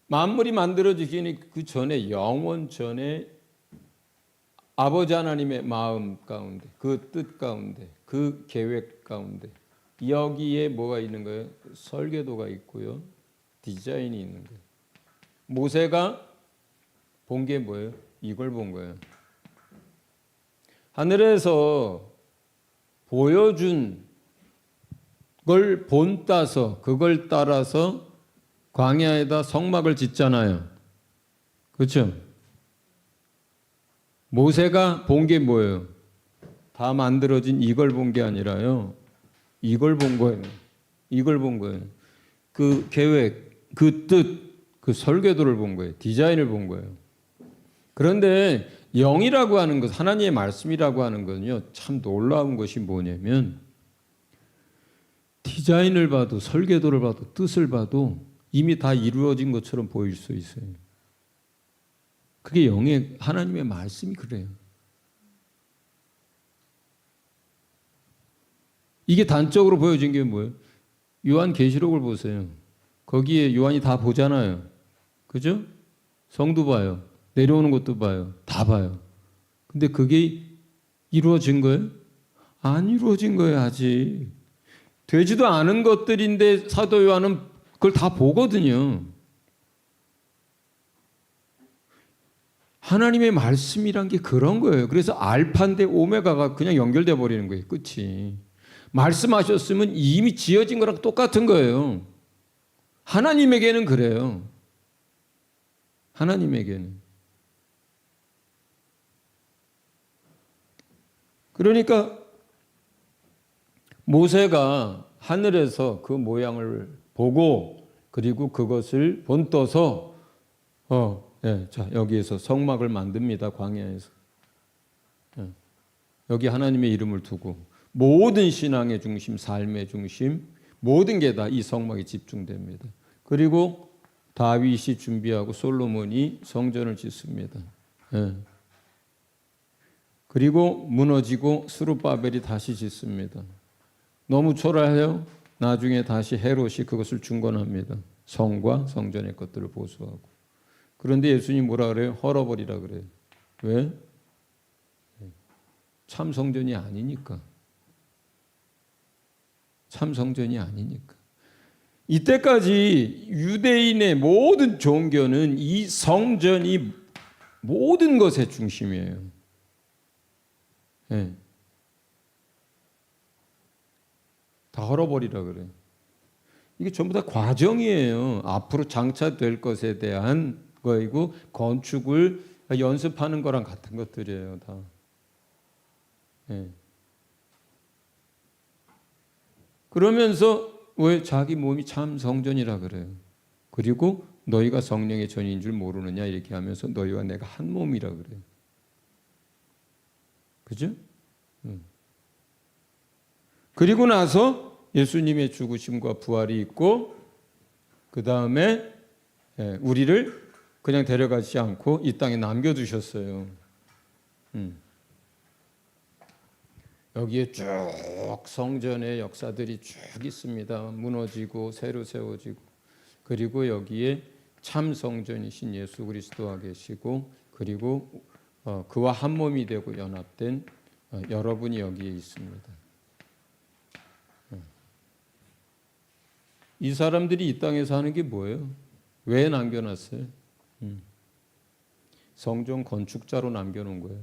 A: 만물이 만들어지기 그 전에, 영원 전에 아버지 하나님의 마음 가운데, 그 뜻 가운데, 그 계획 가운데 여기에 뭐가 있는 거예요? 설계도가 있고요. 디자인이 있는 거예요. 모세가 본 게 뭐예요? 이걸 본 거예요. 하늘에서 보여준 걸 본따서 그걸 따라서 광야에다 성막을 짓잖아요. 그렇죠? 모세가 본 게 뭐예요? 다 만들어진 이걸 본 게 아니라요. 이걸 본 거예요. 이걸 본 거예요. 그 계획, 그 뜻, 그 설계도를 본 거예요. 디자인을 본 거예요. 그런데 영이라고 하는 것, 하나님의 말씀이라고 하는 것은요, 참 놀라운 것이 뭐냐면 디자인을 봐도 설계도를 봐도 뜻을 봐도 이미 다 이루어진 것처럼 보일 수 있어요. 그게 영의 하나님의 말씀이 그래요. 이게 단적으로 보여진 게 뭐예요? 요한계시록을 보세요. 거기에 요한이 다 보잖아요. 그죠? 성도 봐요. 내려오는 것도 봐요. 다 봐요. 근데 그게 이루어진 거예요? 안 이루어진 거예요, 아직. 되지도 않은 것들인데 사도 요한은 그걸 다 보거든요. 하나님의 말씀이란 게 그런 거예요. 그래서 알파인데 오메가가 그냥 연결돼 버리는 거예요. 끝이. 말씀하셨으면 이미 지어진 거랑 똑같은 거예요. 하나님에게는 그래요. 하나님에게는. 그러니까 모세가 하늘에서 그 모양을 보고 그리고 그것을 본떠서 자, 여기에서 성막을 만듭니다. 광야에서. 여기 하나님의 이름을 두고 모든 신앙의 중심, 삶의 중심, 모든 게 다 이 성막에 집중됩니다. 그리고 다윗이 준비하고 솔로몬이 성전을 짓습니다. 그리고 무너지고 스룹바벨이 다시 짓습니다. 너무 초라해요. 나중에 다시 헤롯이 그것을 중건합니다. 성과 성전의 것들을 보수하고. 그런데 예수님 뭐라 그래요? 헐어버리라 그래요. 왜? 참 성전이 아니니까. 참 성전이 아니니까. 이때까지 유대인의 모든 종교는 이 성전이 모든 것의 중심이에요. 네. 다 헐어버리라 그래요. 이게 전부 다 과정이에요. 앞으로 장차될 것에 대한 거이고 건축을 연습하는 거랑 같은 것들이에요. 다. 네. 그러면서 왜 자기 몸이 참 성전이라 그래요. 그리고 너희가 성령의 전인 줄 모르느냐 이렇게 하면서 너희와 내가 한 몸이라 그래요. 그죠? 그리고 나서 예수님의 죽으심과 부활이 있고 그 다음에 우리를 그냥 데려가지 않고 이 땅에 남겨두셨어요. 여기에 쭉 성전의 역사들이 쭉 있습니다. 무너지고 새로 세워지고 그리고 여기에 참 성전이신 예수 그리스도가 계시고 그리고 그와 한 몸이 되고 연합된 여러분이 여기에 있습니다. 이 사람들이 이 땅에서 하는 게 뭐예요? 왜 남겨놨어요? 성전 건축자로 남겨놓은 거예요.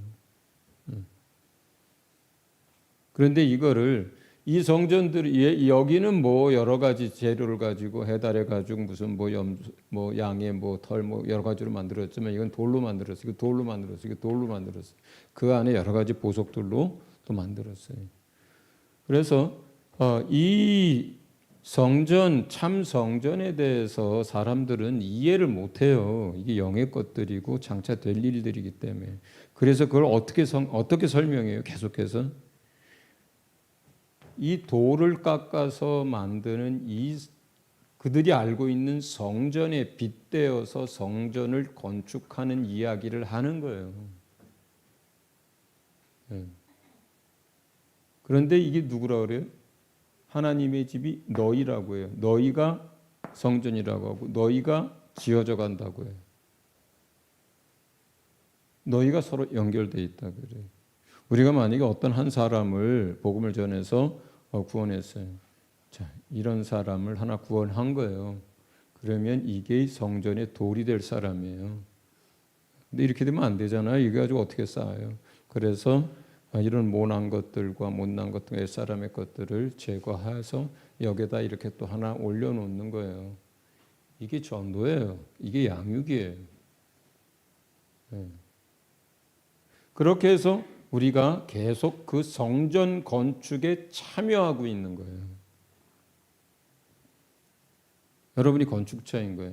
A: 그런데 이거를 이 성전들이 여기는 뭐 여러 가지 재료를 가지고 해달해 가지고 무슨 뭐 양의 뭐 털 뭐 여러 가지로 만들었지만 이건 돌로 만들었어요. 이거 돌로 만들었어요. 이거 돌로 만들었어요. 그 안에 여러 가지 보석들로 또 만들었어요. 그래서 이 성전 참 성전에 대해서 사람들은 이해를 못해요. 이게 영의 것들이고 장차 될 일들이기 때문에. 그래서 그걸 어떻게 설명해요? 계속해서 이 돌을 깎아서 만드는 그들이 알고 있는 성전에 빗대어서 성전을 건축하는 이야기를 하는 거예요. 그런데 이게 누구라 그래요? 하나님의 집이 너희라고 해요. 너희가 성전이라고 하고 너희가 지어져 간다고 해요. 너희가 서로 연결되어 있다 그래요. 우리가 만약에 어떤 한 사람을 복음을 전해서 구원했어요. 자, 이런 사람을 하나 구원한 거예요. 그러면 이게 성전의 돌이 될 사람이에요. 근데 이렇게 되면 안 되잖아요. 이거 가지고 어떻게 쌓아요? 그래서 이런 모난 것들과 못난 것들, 옛사람의 것들을 제거해서 여기다 이렇게 또 하나 올려놓는 거예요. 이게 전도예요. 이게 양육이에요. 그렇게 해서 우리가 계속 그 성전 건축에 참여하고 있는 거예요. 여러분이 건축자인 거예요.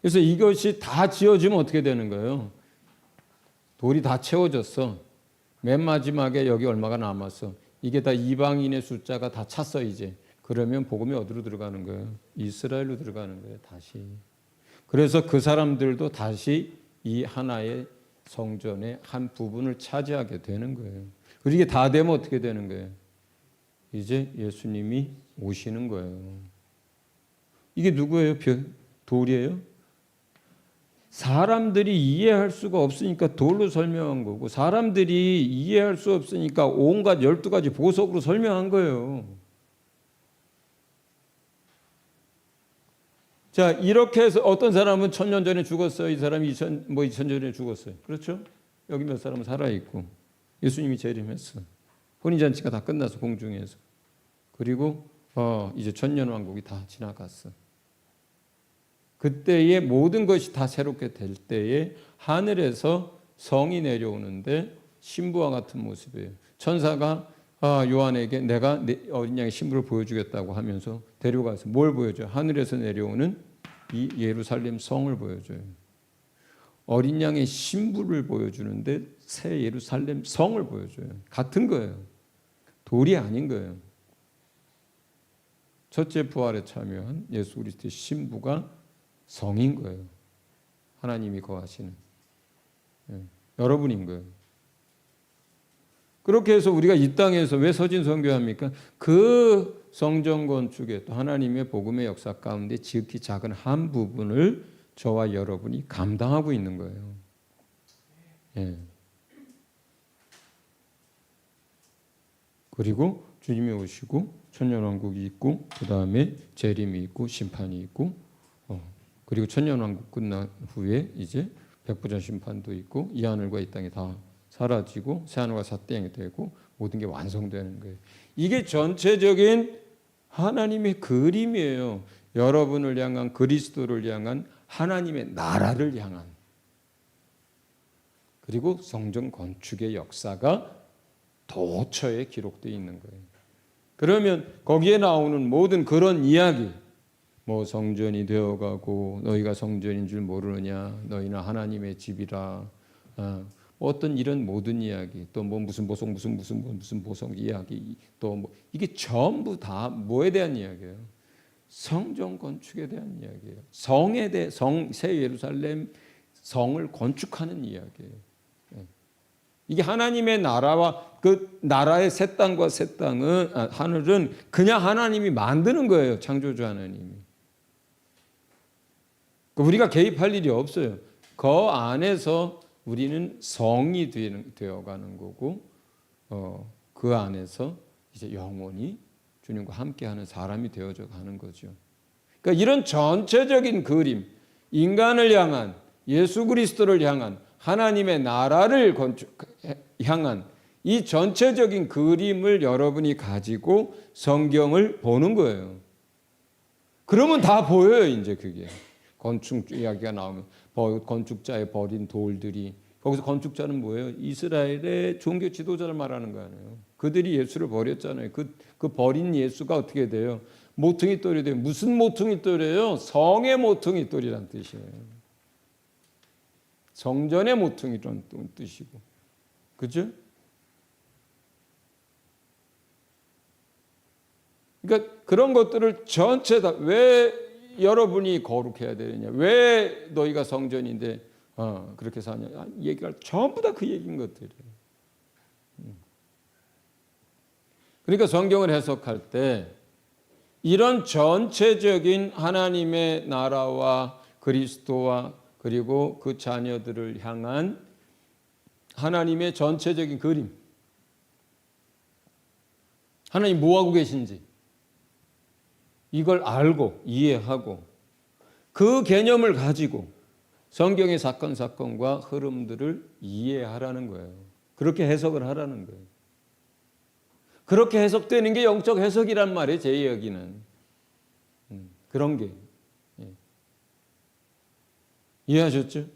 A: 그래서 이것이 다 지어지면 어떻게 되는 거예요? 돌이 다 채워졌어. 맨 마지막에 여기 얼마가 남았어. 이게 다 이방인의 숫자가 다 찼어 이제. 그러면 복음이 어디로 들어가는 거예요? 이스라엘로 들어가는 거예요. 다시. 그래서 그 사람들도 다시 이 하나의 성전의 한 부분을 차지하게 되는 거예요. 그리고 이게 다 되면 어떻게 되는 거예요? 이제 예수님이 오시는 거예요. 이게 누구예요? 돌이에요? 사람들이 이해할 수가 없으니까 돌로 설명한 거고, 사람들이 이해할 수 없으니까 온갖 12가지 보석으로 설명한 거예요. 자, 이렇게 해서 어떤 사람은 1000년 전에 죽었어요. 이 사람이 2000년 전에 죽었어요. 그렇죠? 여기 몇 사람은 살아있고, 예수님이 재림했어. 혼인잔치가 다 끝나서 공중에서. 그리고 이제 천년왕국이 다 지나갔어. 그때의 모든 것이 다 새롭게 될 때에 하늘에서 성이 내려오는데 신부와 같은 모습이에요. 천사가 요한에게 내가 어린 양의 신부를 보여주겠다고 하면서 데려가서 뭘 보여줘요? 하늘에서 내려오는 이 예루살렘 성을 보여줘요. 어린 양의 신부를 보여주는데 새 예루살렘 성을 보여줘요. 같은 거예요. 돌이 아닌 거예요. 첫째 부활에 참여한 예수 그리스도의 신부가 성인 거예요. 하나님이 거하시는 여러분인 거예요. 그렇게 해서 우리가 이 땅에서 왜 서진 선교합니까? 그 성전 건축에 또 하나님의 복음의 역사 가운데 지극히 작은 한 부분을 저와 여러분이 감당하고 있는 거예요. 예. 그리고 주님이 오시고 천년왕국이 있고 그 다음에 재림이 있고 심판이 있고 그리고 천년왕국 끝난 후에 이제 백부전 심판도 있고 이 하늘과 이 땅이 다 사라지고 새 하늘과 새 땅이 되고 모든 게 완성되는 거예요. 이게 전체적인 하나님의 그림이에요. 여러분을 향한 그리스도를 향한 하나님의 나라를 향한 그리고 성전 건축의 역사가 도처에 기록되어 있는 거예요. 그러면 거기에 나오는 모든 그런 이야기 뭐 성전이 되어가고 너희가 성전인 줄 모르느냐 너희는 하나님의 집이라 어떤 이런 모든 이야기 또 뭐 무슨 보석 무슨 보석 이야기 또 뭐 이게 전부 다 뭐에 대한 이야기예요? 성전 건축에 대한 이야기예요. 성에 대해 새 예루살렘 성을 건축하는 이야기예요. 이게 하나님의 나라와 그 나라의 새 땅과 새 땅은 하늘은 그냥 하나님이 만드는 거예요. 창조주 하나님이. 우리가 개입할 일이 없어요. 그 안에서 우리는 성이 되어가는 거고 그 안에서 이제 영원히 주님과 함께하는 사람이 되어져 가는 거죠. 그러니까 이런 전체적인 그림, 인간을 향한 예수 그리스도를 향한 하나님의 나라를 향한 이 전체적인 그림을 여러분이 가지고 성경을 보는 거예요. 그러면 다 보여요, 이제 그게. 건축 이야기가 나오면 건축자의 버린 돌들이 거기서 건축자는 뭐예요? 이스라엘의 종교 지도자를 말하는 거 아니에요. 그들이 예수를 버렸잖아요. 그 버린 예수가 어떻게 돼요? 모퉁이 돌이 돼요. 무슨 모퉁이 돌이에요? 성의 모퉁이 돌이란 뜻이에요. 성전의 모퉁이란 뜻이고, 그죠? 그러니까 그런 것들을 전체 다 왜 여러분이 거룩해야 되느냐? 왜 너희가 성전인데 그렇게 사냐? 얘기가 전부 다 그 얘기인 것들이에요. 그러니까 성경을 해석할 때 이런 전체적인 하나님의 나라와 그리스도와 그리고 그 자녀들을 향한 하나님의 전체적인 그림, 하나님 뭐 하고 계신지 이걸 알고 이해하고 그 개념을 가지고 성경의 사건과 흐름들을 이해하라는 거예요. 그렇게 해석을 하라는 거예요. 그렇게 해석되는 게 영적 해석이란 말이에요. 제 여기는 그런 게 이해하셨죠?